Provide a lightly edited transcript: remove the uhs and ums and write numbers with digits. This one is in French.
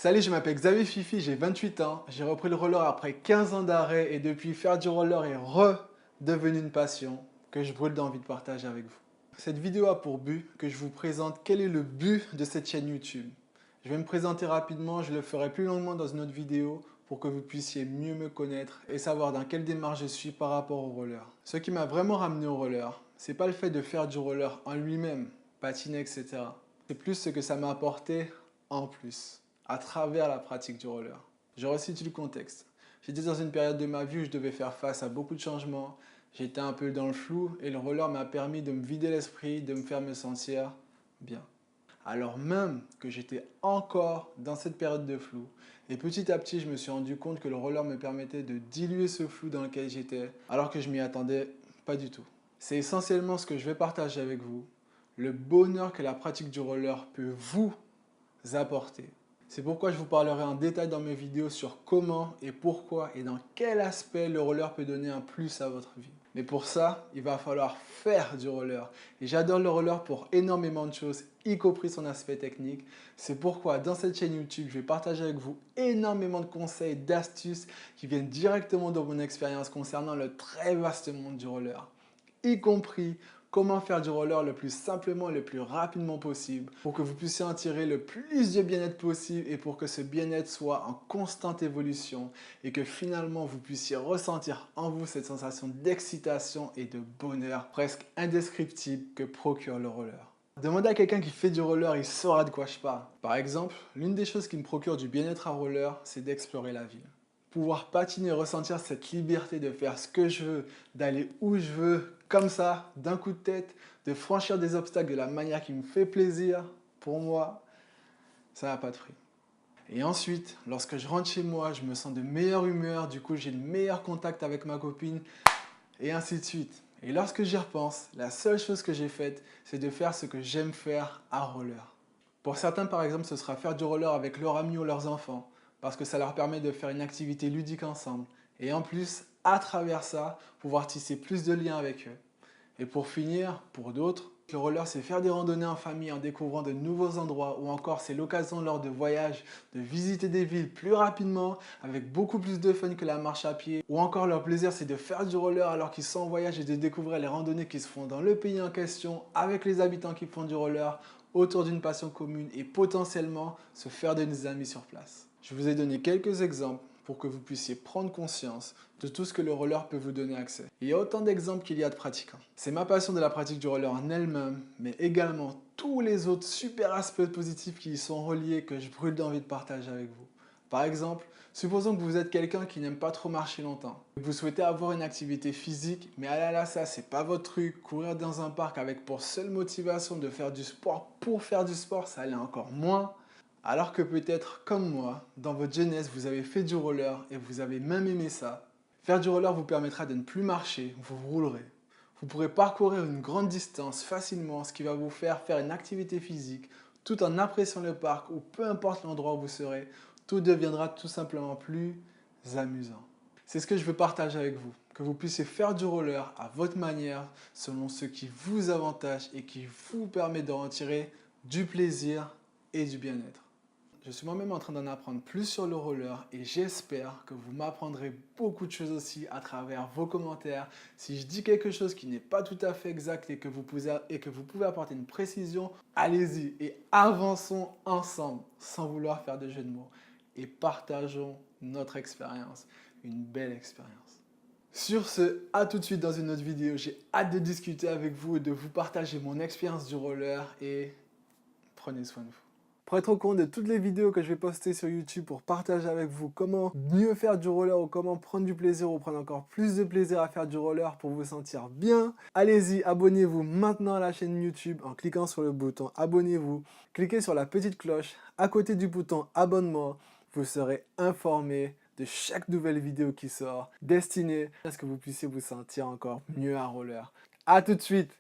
Salut, je m'appelle Xavier Fifi, j'ai 28 ans. J'ai repris le roller après 15 ans d'arrêt et depuis faire du roller est redevenu une passion que je brûle d'envie de partager avec vous. Cette vidéo a pour but que je vous présente quel est le but de cette chaîne YouTube. Je vais me présenter rapidement, je le ferai plus longuement dans une autre vidéo pour que vous puissiez mieux me connaître et savoir dans quelle démarche je suis par rapport au roller. Ce qui m'a vraiment ramené au roller, c'est pas le fait de faire du roller en lui-même, patiner, etc. C'est plus ce que ça m'a apporté en plus, à travers la pratique du roller. Je resitue le contexte. J'étais dans une période de ma vie où je devais faire face à beaucoup de changements. J'étais un peu dans le flou et le roller m'a permis de me vider l'esprit, de me faire me sentir bien. Alors même que j'étais encore dans cette période de flou. Et petit à petit, je me suis rendu compte que le roller me permettait de diluer ce flou dans lequel j'étais, alors que je m'y attendais pas du tout. C'est essentiellement ce que je vais partager avec vous, le bonheur que la pratique du roller peut vous apporter. C'est pourquoi je vous parlerai en détail dans mes vidéos sur comment et pourquoi et dans quel aspect le roller peut donner un plus à votre vie. Mais pour ça, il va falloir faire du roller. Et j'adore le roller pour énormément de choses, y compris son aspect technique. C'est pourquoi dans cette chaîne YouTube, je vais partager avec vous énormément de conseils, d'astuces qui viennent directement de mon expérience concernant le très vaste monde du roller, y compris comment faire du roller le plus simplement et le plus rapidement possible pour que vous puissiez en tirer le plus de bien-être possible et pour que ce bien-être soit en constante évolution et que finalement vous puissiez ressentir en vous cette sensation d'excitation et de bonheur presque indescriptible que procure le roller. Demandez à quelqu'un qui fait du roller, il saura de quoi je parle. Par exemple, l'une des choses qui me procure du bien-être à roller, c'est d'explorer la ville. Pouvoir patiner, ressentir cette liberté de faire ce que je veux, d'aller où je veux, comme ça, d'un coup de tête, de franchir des obstacles de la manière qui me fait plaisir, pour moi, ça n'a pas de prix. Et ensuite, lorsque je rentre chez moi, je me sens de meilleure humeur, du coup j'ai le meilleur contact avec ma copine, et ainsi de suite. Et lorsque j'y repense, la seule chose que j'ai faite, c'est de faire ce que j'aime faire à roller. Pour certains, par exemple, ce sera faire du roller avec leurs amis ou leurs enfants, parce que ça leur permet de faire une activité ludique ensemble. Et en plus, à travers ça, pouvoir tisser plus de liens avec eux. Et pour finir, pour d'autres, le roller, c'est faire des randonnées en famille en découvrant de nouveaux endroits, ou encore c'est l'occasion lors de voyages de visiter des villes plus rapidement, avec beaucoup plus de fun que la marche à pied. Ou encore leur plaisir, c'est de faire du roller alors qu'ils sont en voyage et de découvrir les randonnées qui se font dans le pays en question, avec les habitants qui font du roller, autour d'une passion commune et potentiellement se faire des amis sur place. Je vous ai donné quelques exemples pour que vous puissiez prendre conscience de tout ce que le roller peut vous donner accès. Il y a autant d'exemples qu'il y a de pratiquants. C'est ma passion de la pratique du roller en elle-même, mais également tous les autres super aspects positifs qui y sont reliés que je brûle d'envie de partager avec vous. Par exemple, supposons que vous êtes quelqu'un qui n'aime pas trop marcher longtemps. Vous souhaitez avoir une activité physique, mais ah là là, ça c'est pas votre truc. Courir dans un parc avec pour seule motivation de faire du sport pour faire du sport, ça l'est encore moins. Alors que peut-être, comme moi, dans votre jeunesse, vous avez fait du roller et vous avez même aimé ça. Faire du roller vous permettra de ne plus marcher, vous roulerez. Vous pourrez parcourir une grande distance facilement, ce qui va vous faire faire une activité physique, tout en appréciant le parc ou peu importe l'endroit où vous serez, tout deviendra tout simplement plus amusant. C'est ce que je veux partager avec vous, que vous puissiez faire du roller à votre manière, selon ce qui vous avantage et qui vous permet d'en tirer du plaisir et du bien-être. Je suis moi-même en train d'en apprendre plus sur le roller et j'espère que vous m'apprendrez beaucoup de choses aussi à travers vos commentaires. Si je dis quelque chose qui n'est pas tout à fait exact et que vous pouvez apporter une précision, allez-y et avançons ensemble sans vouloir faire de jeu de mots et partageons notre expérience, une belle expérience. Sur ce, à tout de suite dans une autre vidéo. J'ai hâte de discuter avec vous et de vous partager mon expérience du roller et prenez soin de vous. Pour être au courant de toutes les vidéos que je vais poster sur YouTube pour partager avec vous comment mieux faire du roller ou comment prendre du plaisir ou prendre encore plus de plaisir à faire du roller pour vous sentir bien, allez-y, abonnez-vous maintenant à la chaîne YouTube en cliquant sur le bouton abonnez-vous. Cliquez sur la petite cloche à côté du bouton abonnement. Vous serez informé de chaque nouvelle vidéo qui sort, destinée à ce que vous puissiez vous sentir encore mieux à roller. A tout de suite!